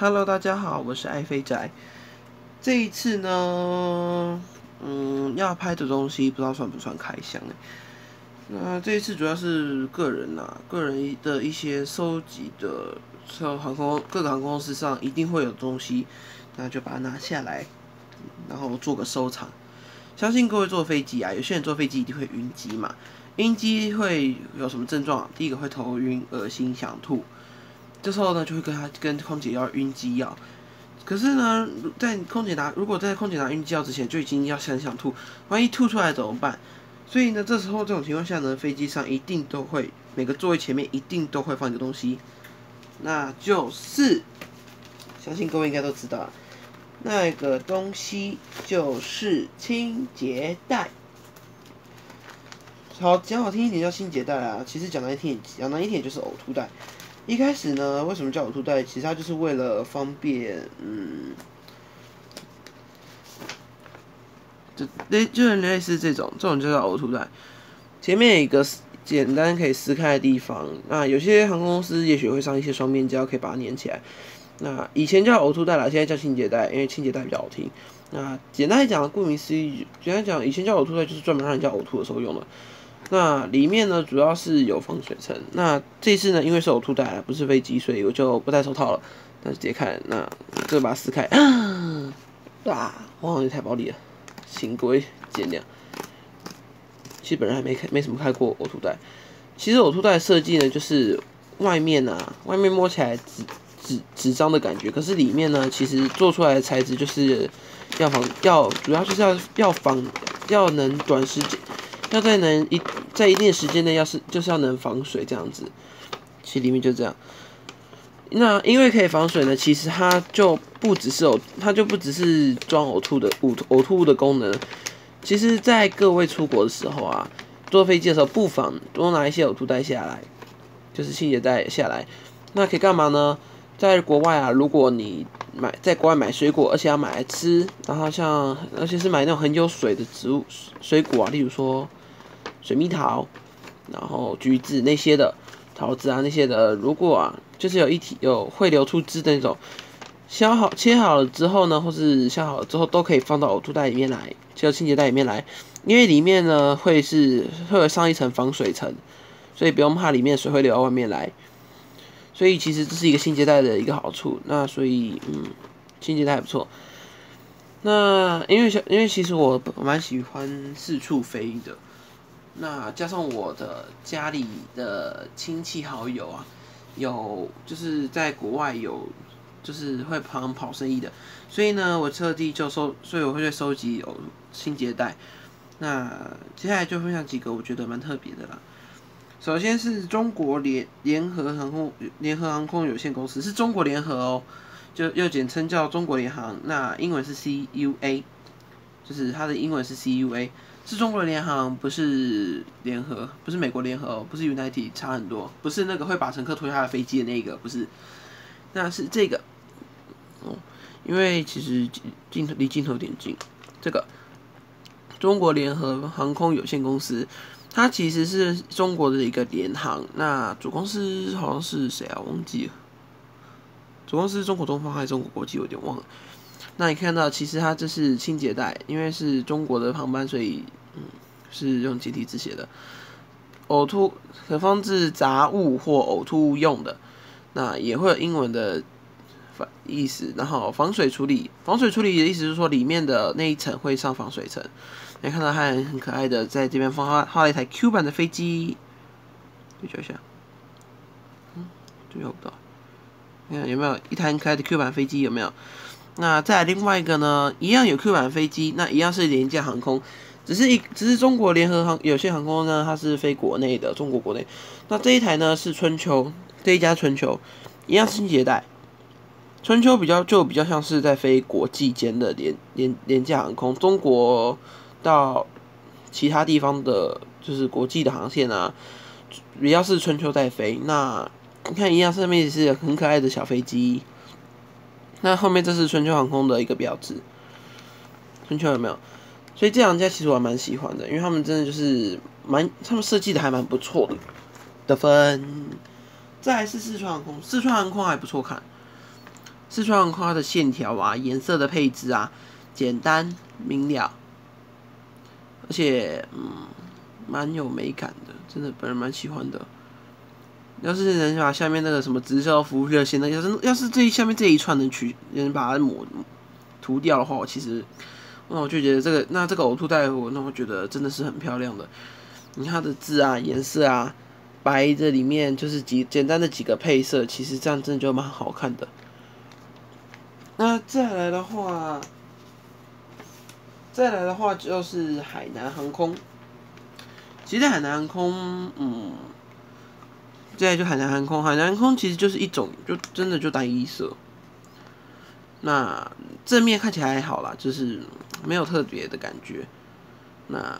Hello，大家好，我是爱飞仔。这一次呢，要拍的东西不知道算不算开箱呢？那这一次主要是个人的一些收集的，各个航空公司上一定会有东西，那就把它拿下来，然后做个收藏。相信各位坐飞机啊，有些人坐飞机一定会晕机嘛，晕机会有什么症状？第一个会头晕、恶心、想吐。这时候呢，就会跟空姐要晕机药。可是呢，如果在空姐拿晕机药之前就已经要想吐，万一吐出来怎么办？所以呢，这时候这种情况下呢，飞机上一定都会每个座位前面一定都会放一个东西，那就是相信各位应该都知道，那个东西就是清洁袋。好，讲好听一点叫清洁袋啊，其实讲难听点就是呕吐袋。一开始呢，为什么叫呕吐袋？其实它就是为了方便，就是类似这种就叫呕吐袋。前面有一个简单可以撕开的地方，那有些航空公司也许会上一些双面胶，可以把它粘起来。那以前叫呕吐袋啦，现在叫清洁袋，因为清洁袋比较好听。那简单来讲，顾名思义，简单讲，以前叫呕吐袋就是专门让人家呕吐的时候用的。那里面呢，主要是有防水层。那这次呢，因为是呕吐袋，不是飞机，所以我就不戴手套了，那就直接看。那这个把它撕开，哇，也太暴力了，请各位见谅。其实本人还没什么开过呕吐袋。其实呕吐袋的设计呢，就是外面摸起来纸张的感觉，可是里面呢，其实做出来的材质就是主要就是要能短时间。要在一定的时间内，就是要能防水这样子，其实里面就这样。那因为可以防水呢，其实它就不只是装呕吐物的功能。其实，在各位出国的时候啊，坐飞机的时候不妨多拿一些呕吐袋下来，就是清洁袋下来。那可以干嘛呢？在国外啊，如果你在国外买水果，而且要买来吃，然后而且是买那种很有水的水果啊，例如说水蜜桃，然后橘子那些的，桃子啊那些的，如果就是会流出汁的那种，切好了之后呢，或是削好了之后，都可以放到呕吐袋里面来，就清洁袋里面来，因为里面呢会有上一层防水层，所以不用怕里面水会流到外面来。所以其实这是一个清洁袋的一个好处。那所以清洁袋还不错。那因为其实我蛮喜欢四处飞的。那加上我的家里的亲戚好友啊，就是在国外就是会跑生意的，所以呢，我特地所以我会去收集清洁袋。那接下来就分享几个我觉得蛮特别的啦。首先是中国联合航空有限公司，是中国联合哦，就又简称叫中国联航。那英文是 CUA， 就是它的英文是 CUA， 是中国联航，不是联合，不是美国联合哦，不是 United， 差很多，不是那个会把乘客拖下来飞机的那个，不是，那是这个哦，因为其实离镜头有点近，这个中国联合航空有限公司。它其实是中国的一个联航，那主公司好像是谁啊？忘记了。主公司是中国东方还是中国国际？我有点忘了。那你看到，其实它这是清洁袋，因为是中国的航班，所以是用简体字写的。可放置杂物或呕吐物用的，那也会有英文的意思。然后防水处理的意思是说里面的那一层会上防水层。你看到它很可爱的在这边画了一台 Q 版的飞机，对照一下，对照不到。你看有没有一台很可爱的 Q 版飞机？有没有？那再来另外一个呢，一样有 Q 版飞机，那一样是廉价航空，只是中国联合有限航空呢，它是飞国内的，中国国内。那这一台呢是这一家春秋，一样是清洁袋。春秋比较像是在飞国际间的廉价航空，中国到其他地方的，就是国际的航线啊，比较是春秋在飞。那你看一样，上面也是很可爱的小飞机。那后面这是春秋航空的一个标志，春秋有没有？所以这两家其实我还蛮喜欢的，因为他们真的就是他们设计的还蛮不错的分。再来是四川航空，四川航空还不错看。四川航空它的线条啊、颜色的配置啊，简单明了，而且蛮有美感的，真的本人蛮喜欢的。要是能把下面那个什么直销服务热线，要是下面这一串能把它涂掉的话，那我就觉得这个呕吐袋，那我觉得真的是很漂亮的。你看它的字啊、颜色啊，白的里面就是简单的几个配色，其实这样真的就蛮好看的。那再来的话就是海南航空。其实海南航空，再来就海南航空，海南航空其实就是一种，就真的就单一色。那正面看起来还好啦，就是没有特别的感觉。那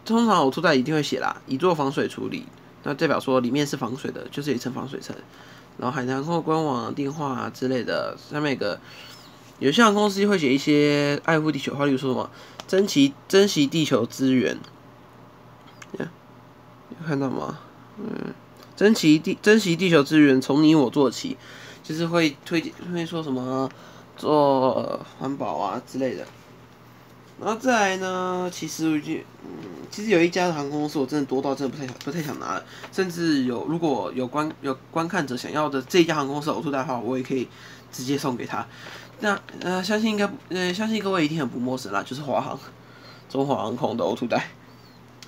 通常呕吐袋一定会写啦，已做防水处理，那代表说里面是防水的，就是一层防水层。然后海南航空的官网、电话啊之类的，上面有些航空公司会写一些爱护地球话，例如说什么珍惜地球资源，有看到吗？珍惜地球资源，从你我做起，就是会说什么做环保啊之类的。然后再来呢，其实有一家的航空公司我真的多到真的不太想拿了，甚至如果有观看者想要的这一家航空公司的呕吐袋的话，我也可以直接送给他。那相信各位一定很不陌生啦，就是中华航空的呕吐袋。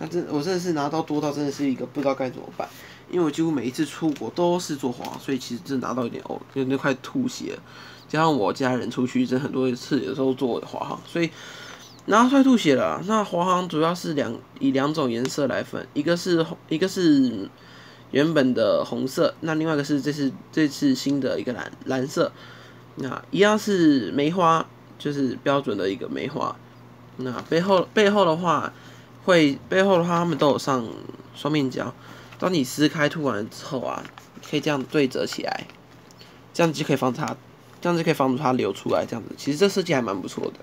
我真的是拿到多到真的是一个不知道该怎么办，因为我几乎每一次出国都是坐华航，所以其实真的拿到有点快吐血了。加上我家人出去真很多次，有时候坐华航，所以拿到快吐血了。那华航主要是以两种颜色来分，一个是原本的红色，那另外一个是这次新的一个蓝色。那一样是梅花，就是标准的一个梅花。那背后的话，他们都有上双面胶。当你撕开吐完之后啊，可以这样对折起来，这样就可以防止它流出来。这样子，其实这设计还蛮不错的。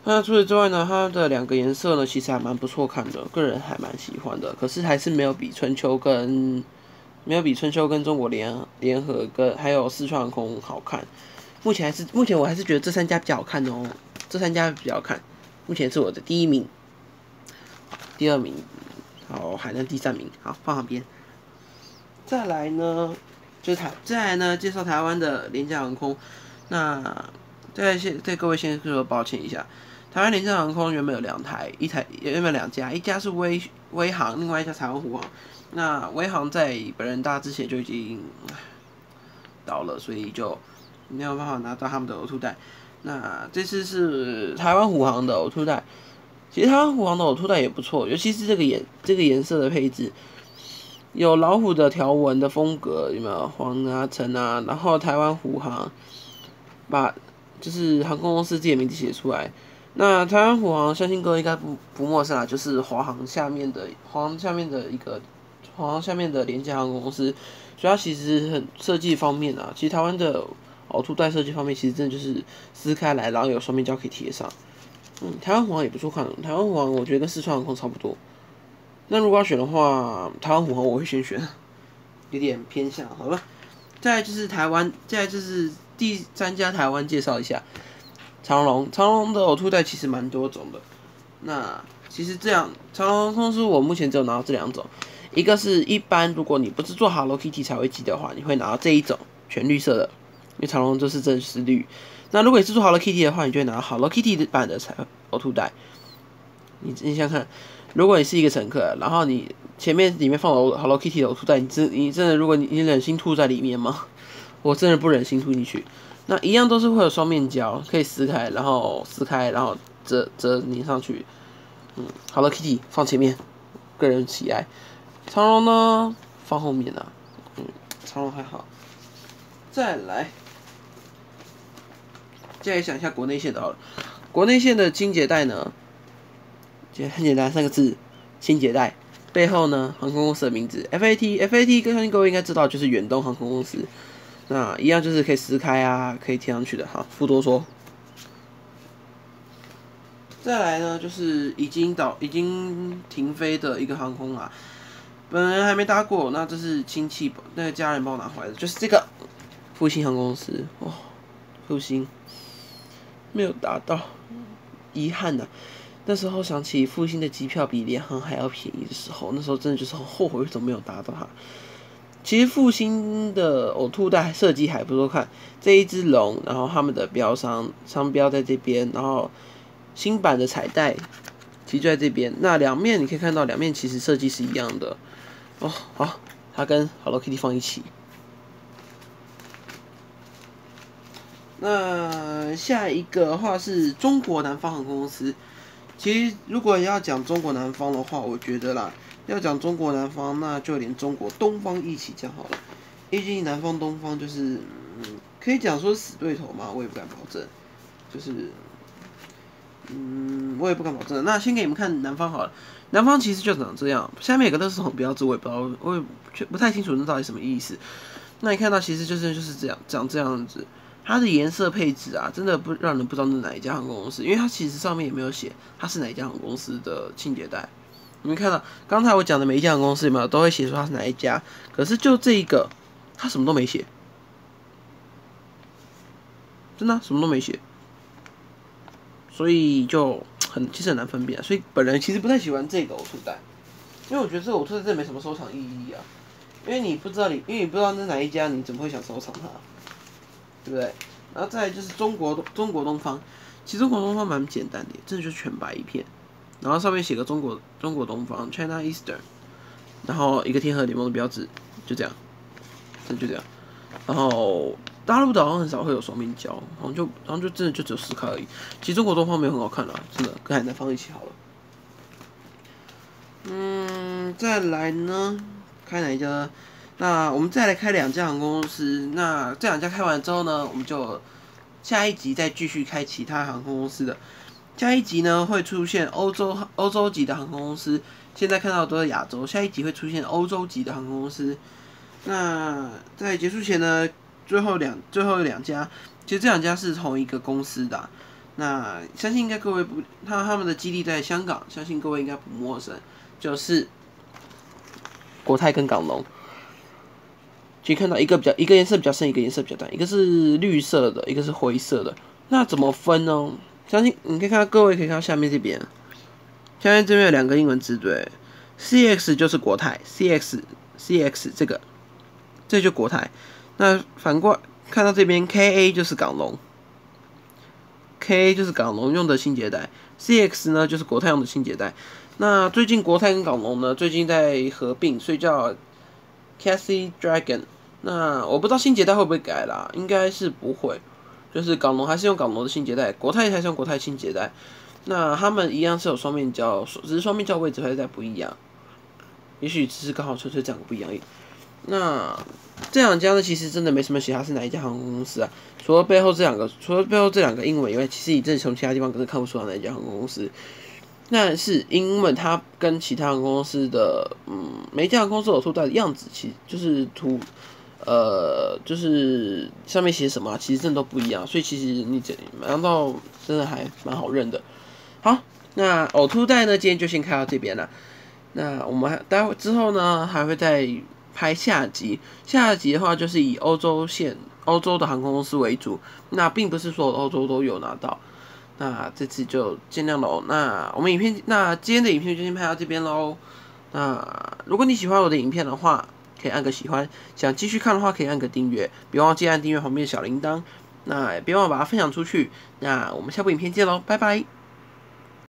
那除此之外呢，它的两个颜色呢，其实还蛮不错看的，个人还蛮喜欢的。可是还是没有比春秋跟中国联合还有四川航空好看。目前我还是觉得这三家比较好看哦，目前是我的第一名，第二名，好，海南第三名，好放旁边。再来呢，介绍台湾的廉价航空。那对各位先说抱歉一下，台湾廉价航空原本有原本两家，一家是威航，另外一家台湾虎航。那威航在本人大之前就已经倒了，所以就没有办法拿到他们的呕吐袋。那这次是台湾虎航的呕吐袋，其实台湾虎航的呕吐袋也不错，尤其是这个颜色的配置，有老虎的条纹的风格，有没有黄啊、橙啊？然后台湾虎航就是航空公司自己的名字写出来。那台湾虎航，相信各位应该不陌生啦，就是华航下面的廉价航空公司。所以它其实设计方面啊，其实台湾的呕吐袋设计方面，其实真的就是撕开来，然后有双面胶可以贴上。台湾虎航也不错看，台湾虎航我觉得跟四川航空差不多。那如果要选的话，台湾虎航我会先选，有点偏向，好吧。再来就是第三家台湾介绍一下长荣的呕吐袋其实蛮多种的。那其实这样，长荣公司我目前只有拿到这两种，一个是一般如果你不是做 Hello Kitty 才会记的话，你会拿到这一种全绿色的，因为长荣就是真实绿。那如果你是做 Hello Kitty 的话，你就会拿到 Hello Kitty 版的呕吐袋。你想想看，如果你是一个乘客，然后你里面放了 Hello Kitty 的呕吐袋，你真的如果你忍心吐在里面吗？我真的不忍心吐进去。那一样都是会有双面胶，可以撕开，然后折粘上去。Hello Kitty 放前面，个人喜爱。长荣呢放后面啊。长荣还好。再来讲一下国内线的好了。国内线的清洁袋呢，很简单，3个字：清洁袋。背后呢，航空公司的名字 FAT， 相信各位应该知道，就是远东航空公司。那一样就是可以撕开啊，可以贴上去的。好，不多说。再来呢，就是已经停飞的一个航空啊，本人还没搭过，那这是亲戚那个家人帮我拿回来的，就是这个复兴航空公司哦，复兴没有达到，遗憾呐、那时候想起复兴的机票比联航还要便宜的时候，那时候真的就是很后悔为什么没有达到它。其实复兴的呕吐袋设计还不错看，这一只龙，然后他们的标商标在这边，然后新版的彩带其实就在这边。那两面你可以看到，两面其实设计是一样的哦。好，它跟 Hello Kitty 放一起。那下一个的话是中国南方航空公司。其实如果要讲中国南方的话，我觉得啦，要讲中国南方，那就连中国东方一起讲好了。毕竟南方东方就是，可以讲说死对头嘛，我也不敢保证。就是，我也不敢保证。那先给你们看南方好了，南方其实就长这样。下面有个乐视红标志，我也不知道，我也不太清楚那到底什么意思。那你看到其实就是这样，长这样子。它的颜色配置啊，真的不让人不知道那是哪一家航空公司，因为它其实上面也没有写它是哪一家航空公司的清洁袋。你们看到刚才我讲的每一家航空公司有没有都会写说它是哪一家，可是就这一个，它什么都没写，真的、什么都没写，所以就其实很难分辨、所以本人其实不太喜欢这个呕吐袋，因为我觉得这个呕吐袋真的没什么收藏意义啊，因为你不知道那是哪一家，你怎么会想收藏它？对不对？然后再来就是中国东方，其实中国东方蛮简单的，真的就是全白一片，然后上面写个中国东方 China Eastern， 然后一个天河联盟的标志，就这样，真的就这样。然后大陆的好像很少会有双面胶，好像就真的就只有4块而已。其实中国东方没有很好看啦，真的跟海南放一起好了。再来呢，开哪一家呢？那我们再来开2家航空公司，那这2家开完之后呢，我们就下一集再继续开其他航空公司的。下一集呢会出现欧洲级的航空公司，现在看到的都是亚洲，下一集会出现欧洲级的航空公司。那在结束前呢，最后两家，其实这2家是同一个公司的啊、那相信应该各位他们的基地在香港，相信各位应该不陌生，就是国泰跟港龙。可以看到一个颜色比较深，一个颜色比较淡，一个是绿色的，一个是灰色的。那怎么分呢？相信你可以看到，各位可以看到下面这边，下面这边有2个英文字，对 ，CX 就是国泰 ，CX 这就国泰。那反过来看到这边 KA 就是港龙 ，KA 就是港龙用的清洁袋 ，CX 呢就是国泰用的清洁袋。那最近国泰跟港龙呢，最近在合并，所以叫 Cathay Dragon。那我不知道清洁袋会不会改啦，应该是不会，就是港龙还是用港龙的清洁袋，国泰还是用国泰清洁袋。那他们一样是有双面胶，只是双面胶位置会再不一样，也许只是刚好纯粹长得不一样而已。那这2家呢，其实真的没什么写它是哪一家航空公司啊，除了背后这2个英文以外，其实你真的从其他地方可是看不出来哪一家航空公司。那是因为它跟其他航空公司的，每一家航空公司呕吐袋的样子，其实就是就是上面写什么、其实真的都不一样，所以其实你买到真的还蛮好认的。好，那呕吐袋呢，今天就先开到这边了。那我们待会之后呢，还会再拍下集。下集的话，就是以欧洲的航空公司为主，那并不是所有欧洲都有拿到。那这次就尽量喽。那今天的影片就先拍到这边喽。那如果你喜欢我的影片的话，可以按个喜欢；想继续看的话，可以按个订阅。别忘记按订阅旁边的小铃铛。那也别忘了把它分享出去。那我们下部影片见喽，拜拜。